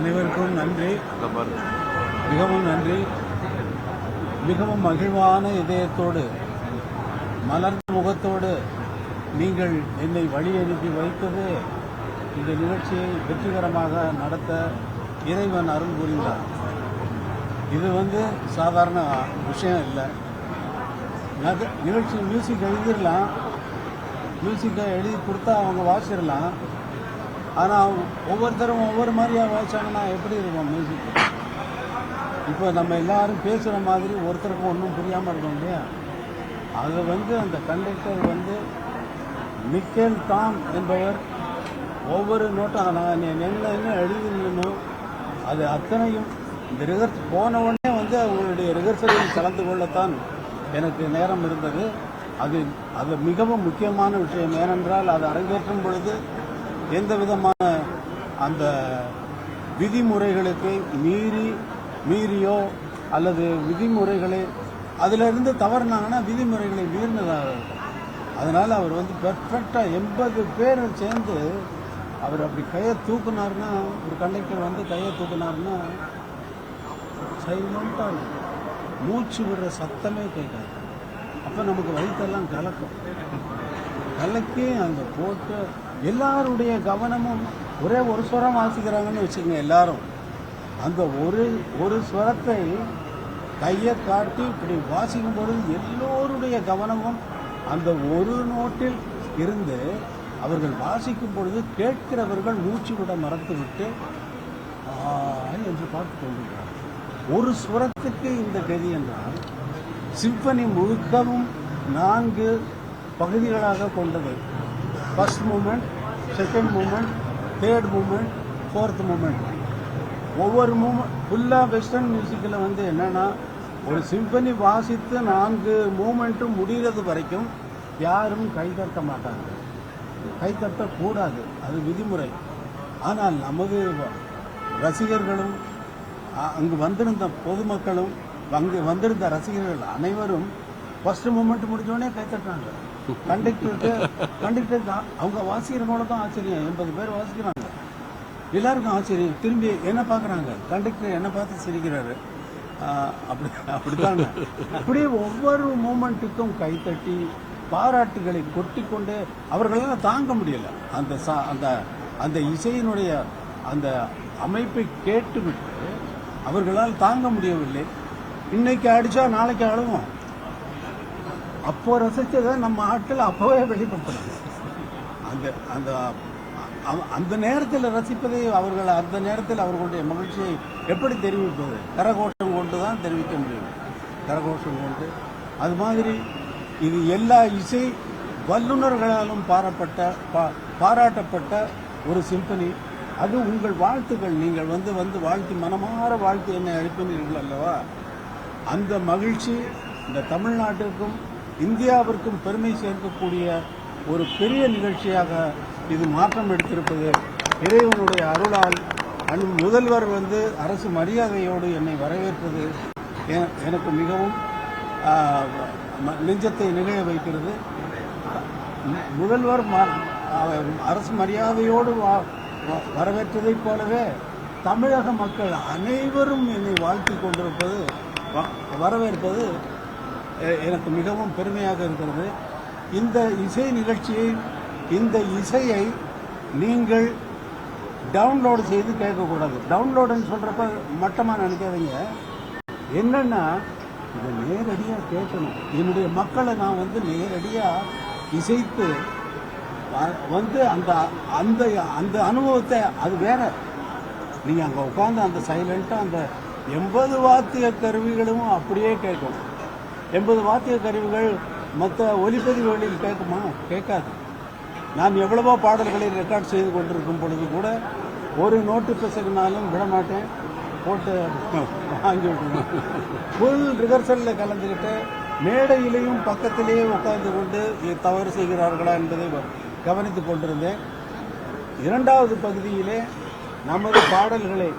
அனைவருக்கும் நன்றி, மிகவும் நன்றி. மிகவும் மகிழ்வான இதயத்தோடு, மலர்ந்த முகத்தோடு நீங்கள் என்னை வழி அனுப்பி வைத்தது இந்த நிகழ்ச்சியை வெற்றிகரமாக நடத்த இறைவன் அருள் புரிந்தார். இது சாதாரண விஷயம் இல்லை. நிகழ்ச்சி மியூசிக் எழுதிடலாம், மியூசிக்கை எழுதி கொடுத்தா அவங்க வாசிடலாம். ஆனால் ஒவ்வொருத்தரும் ஒவ்வொரு மாதிரியாக வாசிச்சாங்கன்னா எப்படி இருக்கும் மியூசிக்? இப்போ நம்ம எல்லாரும் பேசுகிற மாதிரி ஒருத்தருக்கும் ஒன்றும் புரியாமல் இருக்கும் இல்லையா? அது அந்த கண்டக்டர் மிக்கேல் தாம் என்பவர் ஒவ்வொரு நோட்டும் நான் என்ன எழுதினோ அது அத்தனையும் இந்த ரிஹர்சல் போன உடனே அவங்களுடைய ரிஹர்சலில் கலந்து கொள்ளத்தான் எனக்கு நேரம் இருந்தது. அது மிகவும் முக்கியமான விஷயம். ஏனென்றால் அது அரங்கேற்றும் பொழுது எந்த விதமான அந்த விதிமுறைகளுக்கு மீறியோ அல்லது விதிமுறைகளை அதிலிருந்து தவறுனாங்கன்னா விதிமுறைகளை மீறினதாக இருக்கும். அதனால் அவர் பெர்ஃபெக்டாக 80 பேர் சேர்ந்து அவர் அப்படி கையை தூக்குனார்னா, ஒரு கண்டக்டர் கையை தூக்குனார்னா சைலண்டாக இருக்கும், மூச்சு விடுற சத்தமே கேட்காது. அப்போ நமக்கு வயிற்றெல்லாம் கலக்கி அந்த போட்டு எல்லாருடைய கவனமும் ஒரே ஒரு ஸ்வரம் வாசிக்கிறாங்கன்னு வச்சுக்கோங்க. எல்லாரும் அந்த ஒரு ஸ்வரத்தை கையை காட்டி இப்படி வாசிக்கும் பொழுது எல்லோருடைய கவனமும் அந்த ஒரு நோட்டில் இருந்து அவர்கள் வாசிக்கும் பொழுது கேட்கிறவர்கள் மூச்சு விட மறந்து விட்டு என்று பார்த்து கொண்டிருக்கிறார். ஒரு ஸ்வரத்துக்கு இந்த கதி என்றால் சிம்பனி முழுக்கவும் 4 பகுதிகளாக கொண்டது. First moment, second moment, third moment, fourth moment. ஒவ்வொரு மூமெண்ட் ஃபுல்லாக வெஸ்டர்ன் மியூசிக்கில் என்னென்னா ஒரு சிம்பனி வாசித்து 4 மூமெண்ட்டும் முடிகிறது வரைக்கும் யாரும் கைதட்ட மாட்டாங்க, கைதட்டக்கூடாது, அது விதிமுறை. ஆனால் நமது ரசிகர்களும் அங்கு வந்திருந்த பொதுமக்களும் அங்கு வந்திருந்த ரசிகர்கள் அனைவரும் ஃபர்ஸ்ட் மூமெண்ட் முடிஞ்சோடனே கைத்தட்டாங்க. கண்டக்டருக்கு அவங்க வாசிக்கிறவங்களோட தான் ஆச்சரியம். 80 பேர் வாசிக்கிறாங்க, எல்லாருக்கும் ஆச்சரியம். திரும்பி என்ன பார்க்குறாங்க, கண்டக்டர் என்ன பார்த்து சிரிக்கிறாரு. அப்படித்தாங்க. அப்படியே ஒவ்வொரு மூமெண்ட்டுக்கும் கைத்தட்டி பாராட்டுகளை கொட்டிக்கொண்டு அவர்களால் தாங்க முடியல. அந்த இசையினுடைய அந்த அமைப்பை கேட்டுவிட்டு அவர்களால் தாங்க முடியவில்லை. இன்னைக்கு அடித்தா நாளைக்கு அழுவோம். அப்போ ரசித்ததை நம்ம ஆட்கள் அப்போவே வெளிப்படுத்துறாங்க. அந்த நேரத்தில் ரசிப்பதை அவர்கள் அந்த நேரத்தில் அவர்களுடைய மகிழ்ச்சியை எப்படி தெரிவிப்பது? கரகோஷம் கொண்டு தான் தெரிவிக்க முடியும், கரகோஷம் கொண்டு. அது மாதிரி இது எல்லா இசை வல்லுநர்களாலும் பாராட்டப்பட்ட ஒரு சிம்பனி. அது உங்கள் வாழ்த்துக்கள். நீங்கள் வாழ்த்து மனமாற வாழ்த்து என்னை அனுப்பினீர்கள் அல்லவா? அந்த மகிழ்ச்சி இந்த தமிழ்நாட்டிற்கும் இந்தியாவிற்கும் பெருமை சேர்க்கக்கூடிய ஒரு பெரிய நிகழ்ச்சியாக இது மாற்றம் எடுத்திருப்பது இறைவனுடைய அருளால். முதல்வர் அரசு மரியாதையோடு என்னை வரவேற்றது எனக்கு மிகவும் நெஞ்சத்தை நிகழ வைக்கிறது. முதல்வர் அரசு மரியாதையோடு வரவேற்றதைப் போலவே தமிழக மக்கள் அனைவரும் என்னை வாழ்த்தி கொண்டிருப்பது, வரவேற்பது எனக்கு மிகவும் பெருமையாக இருக்கிறது. இந்த இசை நிகழ்ச்சியை, இந்த இசையை நீங்கள் டவுன்லோடு செய்து கேட்கக்கூடாது. டவுன்லோடுன்னு சொல்கிறப்ப மட்டமாக நினைக்காதீங்க. என்னென்னா இதை நேரடியாக கேட்கணும். என்னுடைய மக்களை நான் நேரடியாக இசைத்து அந்த அனுபவத்தை, அது வேற. நீங்கள் அங்கே உட்காந்து அந்த சைலண்ட்டாக அந்த 80 வாத்திய கருவிகளும் அப்படியே கேட்கும். 80 வாத்திய கருவிகள் மற்ற ஒலிப்பதிவுகளில் கேட்குமா? கேட்காது. நான் எவ்வளவோ பாடல்களை ரெக்கார்ட் செய்து கொண்டிருக்கும் பொழுது கூட ஒரு நோட்டு பிசகுனாலும் விடமாட்டேன், போட்டு வாங்கி விட்டுருவேன். ஃபுல் ரிஹர்சலில் கலந்துக்கிட்டு மேடையிலையும் பக்கத்திலேயே உட்கார்ந்து கொண்டு தவறு செய்கிறார்களா என்பதை கவனித்து கொண்டிருந்தேன். 2வது பகுதியிலே நமது பாடல்களை,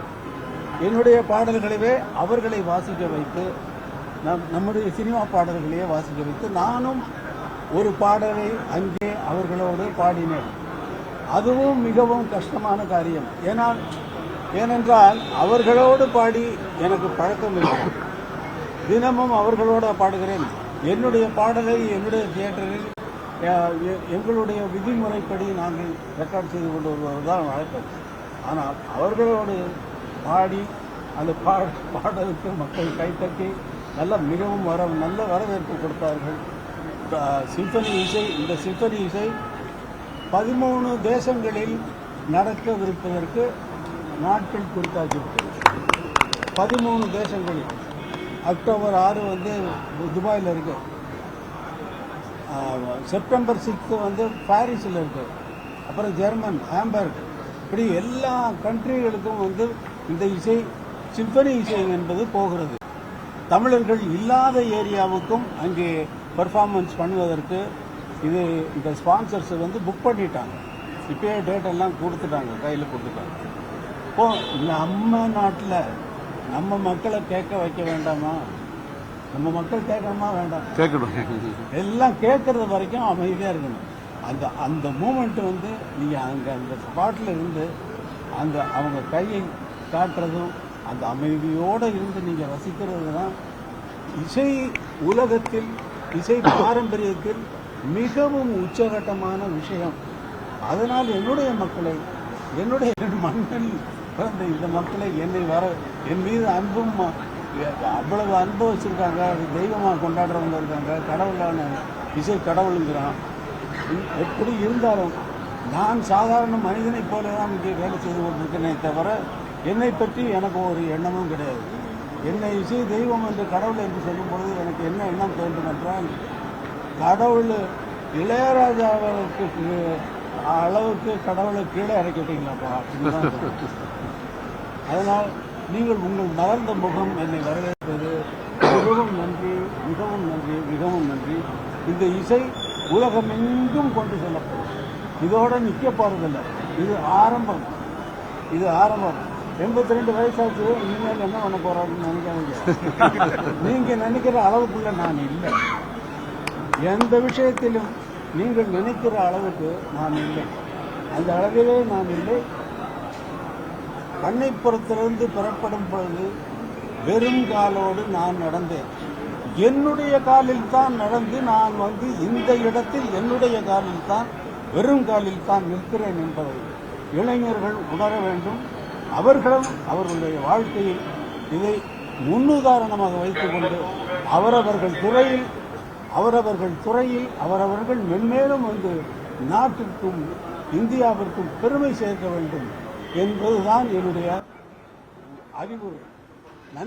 என்னுடைய பாடல்களவே அவர்களை வாசிக்க வைத்து, நம்முடைய சினிமா பாடல்களையே வாசிக்க வைத்து நானும் ஒரு பாடலை அங்கே அவர்களோடு பாடினேன். அதுவும் மிகவும் கஷ்டமான காரியம். ஏனால் ஏனென்றால் அவர்களோடு பாடி எனக்கு பழக்கம் இல்லை. தினமும் அவர்களோடு பாடுகிறேன். என்னுடைய பாடலை என்னுடைய தியேட்டரில் எங்களுடைய விதிமுறைப்படி நாங்கள் ரெக்கார்ட் செய்து கொண்டு வருவதுதான் வழக்கம். ஆனால் அவர்களோடு பாடி அந்த பாடலுக்கு மக்கள் கைத்தட்டி மிகவும் நல்ல வரவேற்பு கொடுத்தார்கள். சிம்பனி இசை, இந்த சிம்பனி இசை 13 தேசங்களில் நடக்கவிருப்பதற்கு நாட்கள் குறித்தாக்கிவிட்டது. 13 தேசங்களில். அக்டோபர் 6 வந்து துபாயில் இருக்கு, செப்டம்பர் 6 வந்து பாரிஸில் இருக்கு, அப்புறம் ஜெர்மன் ஹாம்பர்க், இப்படி எல்லா கண்ட்ரிகளுக்கும் வந்து இந்த இசை சிம்பனி இசை என்பது போகிறது. தமிழர்கள் இல்லாத ஏரியாவுக்கும் அங்கே பெர்ஃபார்மன்ஸ் பண்ணுவதற்கு இந்த ஸ்பான்சர்ஸ் வந்து புக் பண்ணிட்டாங்க. இப்போயே டேட் எல்லாம் கொடுத்துட்டாங்க, கையில் கொடுத்துட்டாங்க. இப்போ நம்ம நாட்டில் நம்ம மக்களை கேட்க வைக்க வேண்டாமா? நம்ம மக்கள் கேட்கணுமா வேண்டாம்? கேட்கணும். எல்லாம் கேட்கறது வரைக்கும் அமைதியாக இருக்கணும். அந்த மூமெண்ட் வந்து நீங்கள் அங்கே அந்த ஸ்பாட்டில் இருந்து அவங்க கையை காட்டுறதும் அந்த அமைதியோடு இருந்து நீங்கள் ரசிக்கிறது தான் இசை உலகத்தில், இசை பாரம்பரியத்தில் மிகவும் உச்சகட்டமான விஷயம். அதனால் என்னுடைய மக்களை, என்னுடைய மண்ணில் பிறந்த இந்த மக்களை என் மீது அன்பும் அவ்வளவு அன்பு வச்சுருக்காங்க. அது தெய்வமாக கொண்டாடுறவங்க இருக்காங்க. கடவுளான இசை கடவுளுங்கிறான். எப்படி இருந்தாலும் நான் சாதாரண மனிதனைப் போல தான் இங்கே வேலை செய்து கொண்டிருக்கிறேனே தவிர என்னை பற்றி எனக்கு ஒரு எண்ணமும் கிடையாது. என்னை இசை தெய்வம் என்று கடவுள் என்று சொல்லும் பொழுது எனக்கு என்ன எண்ணம் தோன்றும் என்றால், கடவுள் இளையராஜாவுக்கு அளவுக்கு கடவுளை கீழே இறக்கிட்டீங்களாப்பா அப்படின்னு தான். அதனால் நீங்கள் உங்கள் மலர்ந்த முகம் என்னை வரவேற்பது மிகவும் நன்றி, மிகவும் நன்றி, மிகவும் நன்றி. இந்த இசை உலகமெங்கும் கொண்டு செல்லப்படும். இதோட நிற்க போறதில்லை. இது ஆரம்பம். 82 வயசாச்சு, இனிமேல் என்ன பண்ண போறாருன்னு நினைக்காதீங்க. நீங்க நினைக்கிற அளவுக்குள்ள நான் இல்லை. எந்த விஷயத்திலும் நீங்கள் நினைக்கிற அளவுக்கு நான் இல்லை. அந்த அளவிலே நான் இல்லை. பண்ணைப்புறத்திலிருந்து பெறப்படும் பொழுது வெறும் காலோடு நான் நடந்தேன். என்னுடைய காலில் தான் நடந்து நான் வந்து இந்த இடத்தில் என்னுடைய காலில் தான், வெறும் காலில் தான் நிற்கிறேன் என்பதை இளைஞர்கள் உணர வேண்டும். அவர்களும் அவர்களுடைய வாழ்க்கையில் இதை முன்னுதாரணமாக வைத்துக் கொண்டு அவரவர்கள் துறையில் அவரவர்கள் மென்மேலும் வந்து நாட்டிற்கும் இந்தியாவிற்கும் பெருமை சேர்க்க வேண்டும் என்பதுதான் என்னுடைய அறிவுரை.